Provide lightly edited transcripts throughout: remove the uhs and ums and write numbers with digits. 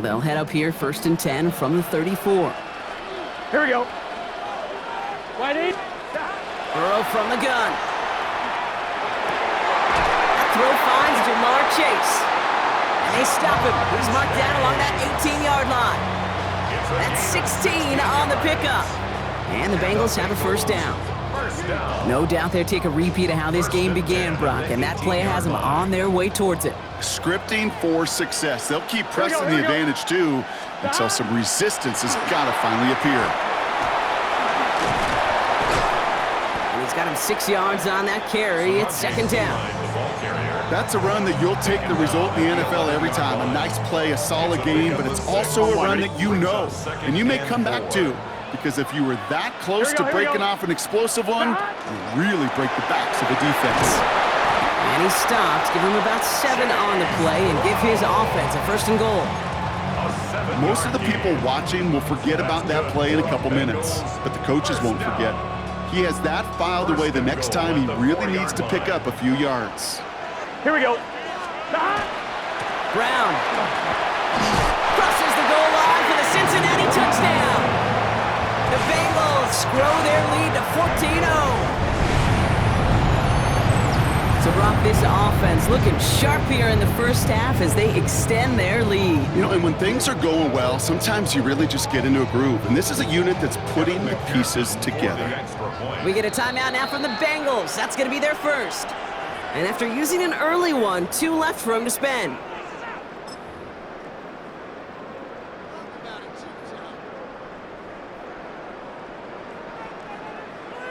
they'll head up here 1st and 10 from the 34. Here we go. Wide eight. Burrow from the gun. That throw finds Jamar Chase. And they stop him. He's marked down along that 18-yard line. That's 16 on the pickup. And the Bengals have a first down. No doubt they'll take a repeat of how this game began, Brock, and that play has them on their way towards it. Scripting for success. They'll keep pressing the advantage, too, until some resistance has got to finally appear. And he's got him 6 yards on that carry. It's 2nd down. That's a run that you'll take the result in the NFL every time. A nice play, a solid game, but it's also a run that you know, and you may come back to. Because if you were that close to breaking off an explosive one, you really break the backs of the defense. And he stops, give him about 7 on the play, and give his offense a 1st and goal. Most of the people watching will forget about that play in a couple minutes, but the coaches won't forget. He has that filed away the next time he really needs to pick up a few yards. Here we go. Brown crosses the goal line for the Cincinnati touchdown. The Bengals grow their lead to 14-0. So, Brock, this offense looking sharp here in the first half as they extend their lead. You know, and when things are going well, sometimes you really just get into a groove. And this is a unit that's putting the pieces together. We get a timeout now from the Bengals. That's going to be their first. And after using an early one, 2 left for him to spend.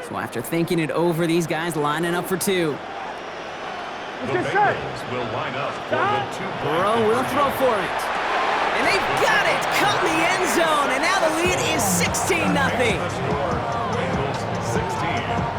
So after thinking it over, these guys lining up for 2. The Bengals will line up for the 2-point Burrow will throw for it. And they've got it! Caught in the end zone, and now the lead is 16-0.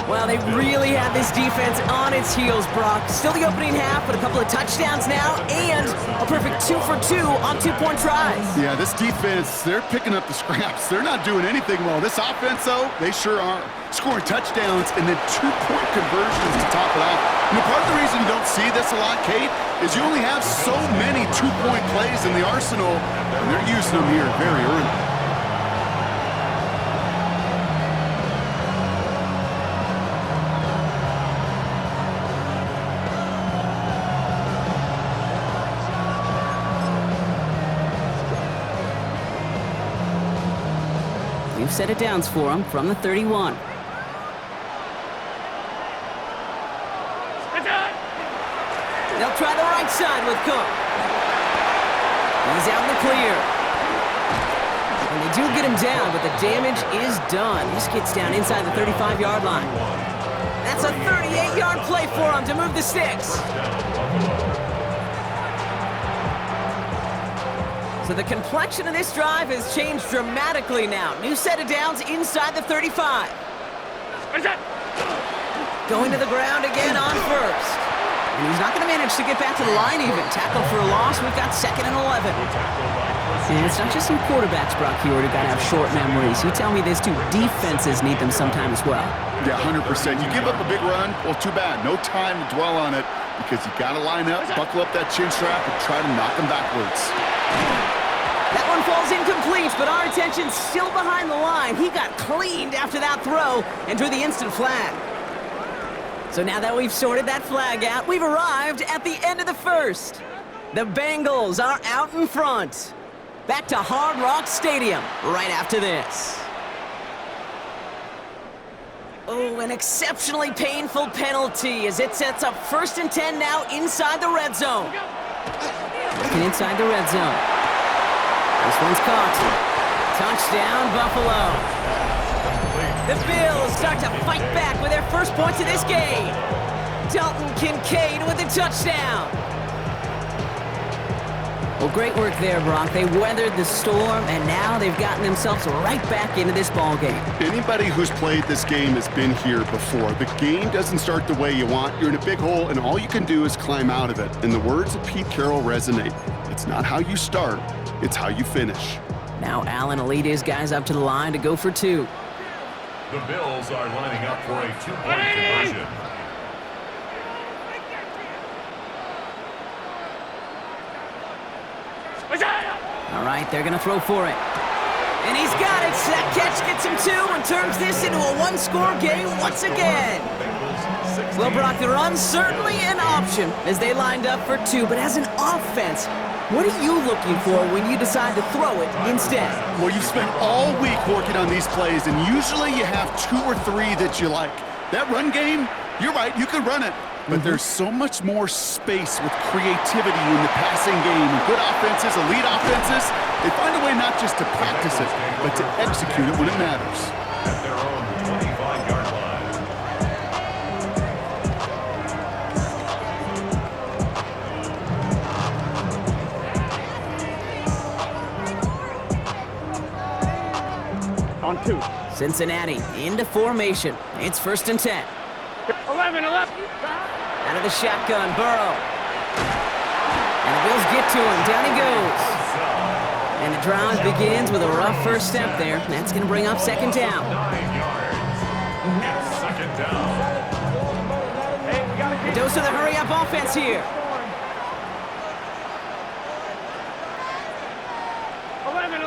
Well, they really have this defense on its heels, Brock. Still the opening half, but a couple of touchdowns now, and a perfect 2 for 2 on 2-point tries. Yeah, this defense, they're picking up the scraps. They're not doing anything well. This offense, though, they sure are. Scoring touchdowns and then 2-point conversions to top it off. And part of the reason you don't see this a lot, Kate, is you only have so many 2-point plays in the arsenal, and they're using them here very early. We've set it downs for him from the 31. They'll try the right side with Cook. He's out in the clear. And they do get him down, but the damage is done. This gets down inside the 35-yard line. That's a 38-yard play for him to move the sticks. So the complexion of this drive has changed dramatically now. New set of downs inside the 35. Going to the ground again on first. And he's not going to manage to get back to the line even. Tackle for a loss. We've got 2nd and 11. And it's not just some quarterbacks, Brock, here who got to have short memories. You tell me this too. Defenses need them sometime as well. Yeah, 100%. You give up a big run, well, too bad. No time to dwell on it because you got to line up, buckle up that chin strap, and try to knock them backwards. That one falls incomplete, but our attention's still behind the line. He got cleaned after that throw and drew the instant flag. So now that we've sorted that flag out, we've arrived at the end of the first. The Bengals are out in front. Back to Hard Rock Stadium right after this. Oh, an exceptionally painful penalty as it sets up 1st and 10 now inside the red zone. Looking inside the red zone. This one's caught. Touchdown, Buffalo. The Bills start to fight back with their first points of this game. Dalton Kincaid with a touchdown. Well, great work there, Brock. They weathered the storm, and now they've gotten themselves right back into this ball game. Anybody who's played this game has been here before. The game doesn't start the way you want. You're in a big hole, and all you can do is climb out of it. And the words of Pete Carroll resonate. It's not how you start, it's how you finish. Now Allen will lead his guys up to the line to go for 2. The Bills are lining up for a 2-point conversion. All right, they're going to throw for it. And he's got it. That catch gets him 2 and turns this into a one-score game once again. Well, Brock, the run certainly an option as they lined up for 2, but as an offense, what are you looking for when you decide to throw it instead? Well, you've spent all week working on these plays, and usually you have 2 or 3 that you like. That run game, you're right, you could run it. But there's so much more space with creativity in the passing game. And good offenses, elite offenses, they find a way not just to practice it, but to execute it when it matters. At their own 25-yard line. On 2. Cincinnati into formation. It's 1st and 10. 11. Out of the shotgun, Burrow. And the Bills get to him. Down he goes. And the drive begins with a rough first step there. That's going to bring up 2nd down. 9 yards. It's 2nd down. A dose of the hurry-up offense here. 11.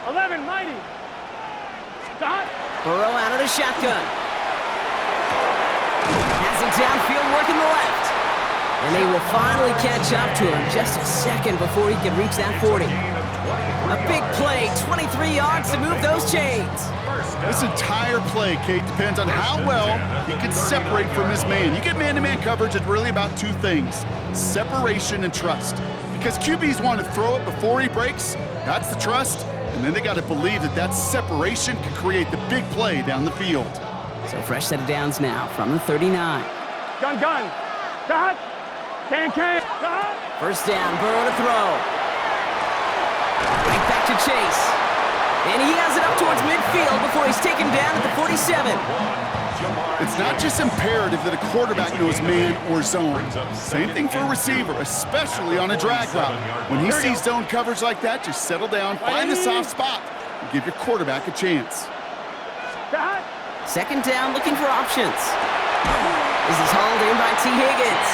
11 mighty. Dot. Burrow out of the shotgun. Has it downfield, working the left. And they will finally catch up to him just a second before he can reach that 40. A big play, 23 yards to move those chains. This entire play, Kate, depends on how well he can separate from his man. You get man-to-man coverage, it's really about 2 things, separation and trust. Because QBs want to throw it before he breaks, that's the trust, and then they got to believe that that separation can create the big play down the field. So fresh set of downs now from the 39. Gun. Dot. Can. Dot. 1st down, Burrow to throw. Right back to Chase. And he has it up towards midfield before he's taken down at the 47. It's not just imperative that a quarterback knows man or zone. Same thing for a receiver, especially on a drag route. When he sees zone coverage like that, just settle down, find the soft spot, and give your quarterback a chance. Dot. 2nd down, looking for options. This is hauled in by T. Higgins.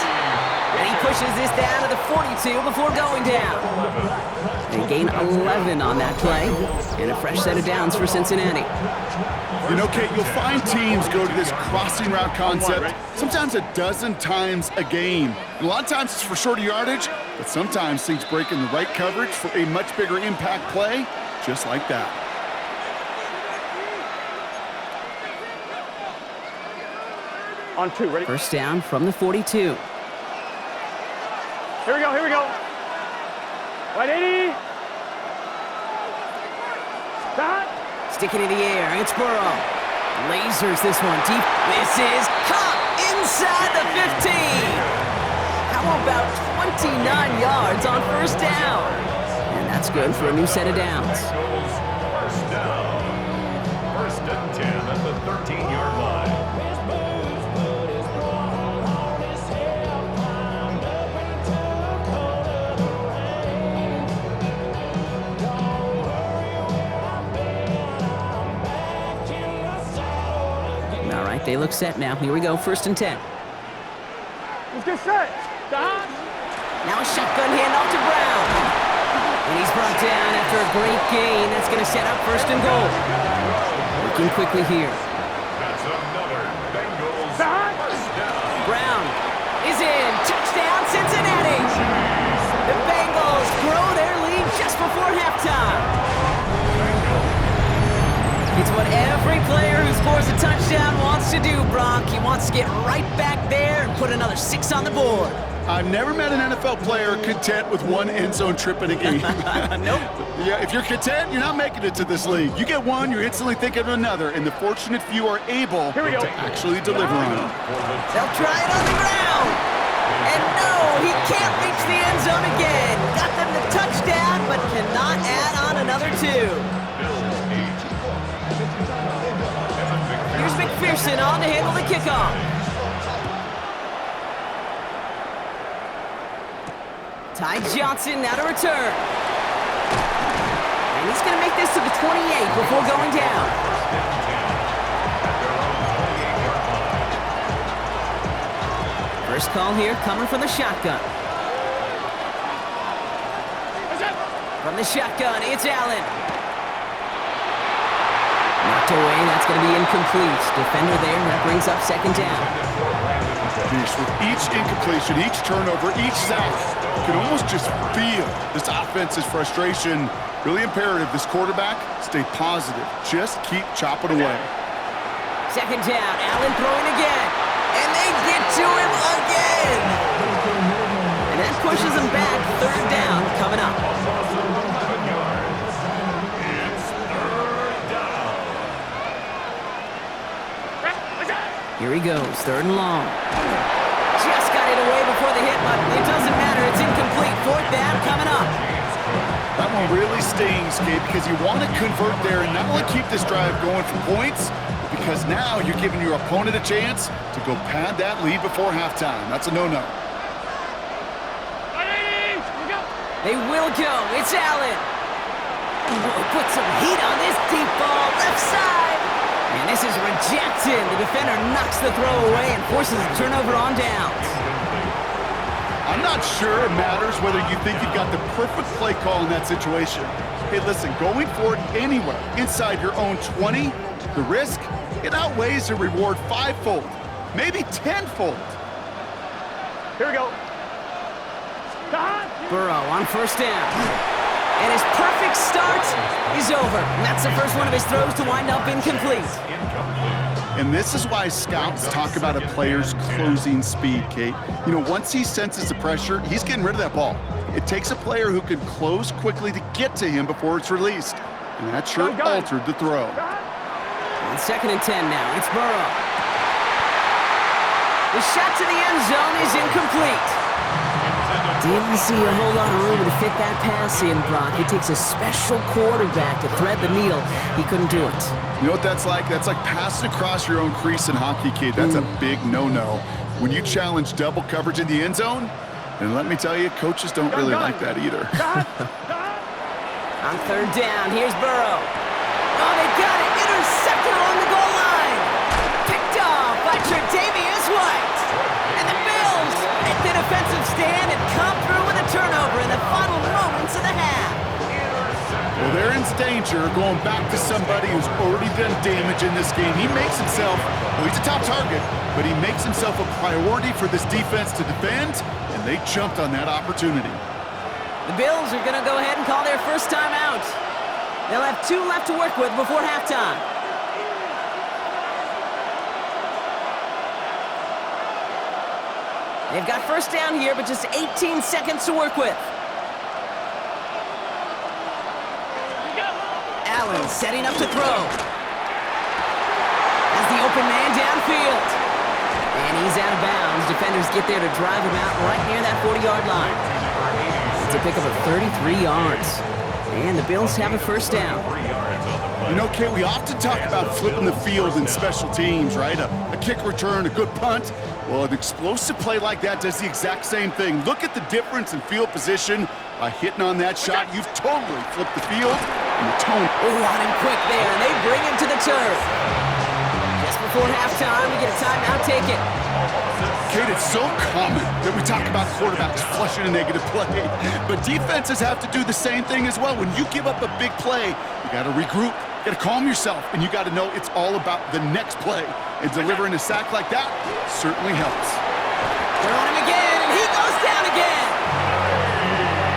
And he pushes this down to the 42 before going down. They gain 11 on that play. And a fresh set of downs for Cincinnati. You know, Kate, you'll find teams go to this crossing route concept sometimes a dozen times a game. And a lot of times it's for shorter yardage, but sometimes things break in the right coverage for a much bigger impact play, just like that. On 2, ready? 1st down from the 42. Here we go. 180. Dot. Sticking in the air, it's Burrow. Lasers this one deep. This is caught inside the 15. How about 29 yards on 1st down? And that's good for a new set of downs. 1st down. 1st and 10 at the 13-yard line. All right, they look set now. Here we go, 1st and 10. Let's get set. Dot. Now a shotgun handoff to Brown. And he's brought down after a great gain. That's going to set up 1st and goal. Working quickly here. That's another Bengals Dot. 1st down. Brown is in. Touchdown, Cincinnati. The Bengals grow their lead just before halftime. It's what every player who scores a touchdown wants to do, Brock. He wants to get right back there and put another 6 on the board. I've never met an NFL player content with 1 end zone trip in a game. Nope. Yeah, if you're content, you're not making it to this league. You get 1, you're instantly thinking of another, and the fortunate few are able Here we go. to actually deliver on it. They'll try it on the ground. And no, he can't reach the end zone again. Got them the touchdown, but cannot add on another 2. Here's McPherson on to handle the kickoff. Ty Johnson now to return. And he's going to make this to the 28 before going down. 1st First call here coming from the shotgun. From the shotgun, it's Allen. Knocked away, that's going to be incomplete. Defender there, that brings up second down. With each incompletion, each turnover, each sack, you can almost just feel this offense's frustration. Really imperative, this quarterback, stay positive. Just keep chopping away. Second down, Allen throwing again. And they get to him again. And that pushes him back. Third down coming up. Here he goes, third and long. Just got it away before the hit, but it doesn't matter. It's incomplete. Fourth down coming up. That one really stings, Gabe, because you want to convert there and not only keep this drive going for points, because now you're giving your opponent a chance to go pad that lead before halftime. That's a no-no. They will go. It's Allen. Oh, put some heat on this deep ball. Left side. And this is rejected. The defender knocks the throw away and forces a turnover on downs. I'm not sure it matters whether you think you've got the perfect play call in that situation. Hey, listen, going for it anywhere inside your own 20, the risk, it outweighs the reward fivefold, maybe tenfold. Here we go. Burrow on first down. And his perfect start is over. And that's the first one of his throws to wind up incomplete. And this is why scouts talk about a player's closing speed, Kate. You know, once he senses the pressure, he's getting rid of that ball. It takes a player who can close quickly to get to him before it's released. And that sure altered the throw. On second and 10 now, it's Burrow. The shot to the end zone is incomplete. Didn't see a whole lot of room to fit that pass in, Brock. It takes a special quarterback to thread the needle. He couldn't do it. You know what that's like? That's like passing across your own crease in hockey, Kate. That's a big no-no. When you challenge double coverage in the end zone, and let me tell you, coaches don't really like that either. On third down, here's Burrow. Oh, they got it. Intercepted along the goal line. Picked off by Tre'Davious White. And the Bills make the defensive stand and come through with a turnover in the final moments of the half. Well, they're in danger going back to somebody who's already done damage in this game. He makes himself, well, he's a top target, but he makes himself a priority for this defense to defend, and they jumped on that opportunity. The Bills are going to go ahead and call their first time out. They'll have 2 left to work with before halftime. They've got first down here, but just 18 seconds to work with. Allen setting up to throw. Has the open man downfield. And he's out of bounds. Defenders get there to drive him out right near that 40-yard line. It's a pickup of 33 yards. And the Bills have a first down. You know, Kate, we often talk about flipping the field in special teams, right? A kick return, a good punt. Well, an explosive play like that does the exact same thing. Look at the difference in field position. By hitting on that shot, you've totally flipped the field. And the tone. Oh, on him quick there, and they bring him to the turf. Just before halftime, we get a timeout taken. Kate, it's so common that we talk about quarterbacks flushing a negative play, but defenses have to do the same thing as well. When you give up a big play, you got to regroup, you got to calm yourself, and you got to know it's all about the next play. And delivering a sack like that certainly helps. They're on him again, and he goes down again.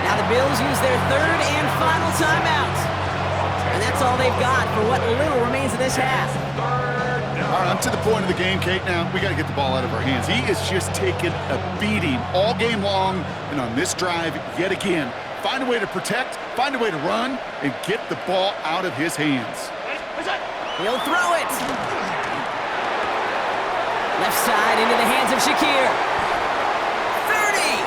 Now the Bills use their third and final timeout. And that's all they've got for what little remains of this half. All right, I'm to the point of the game, Kate. Now, we got to get the ball out of our hands. He is just taking a beating all game long, and on this drive, yet again, find a way to protect, find a way to run, and get the ball out of his hands. He'll throw it. Left side into the hands of Shakir. 30.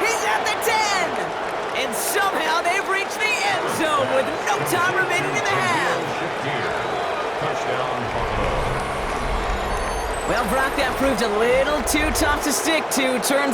He's at the 10. And somehow they've reached the end zone with no time remaining in the half. Well, Brock, that proved a little too tough to stick to. Turns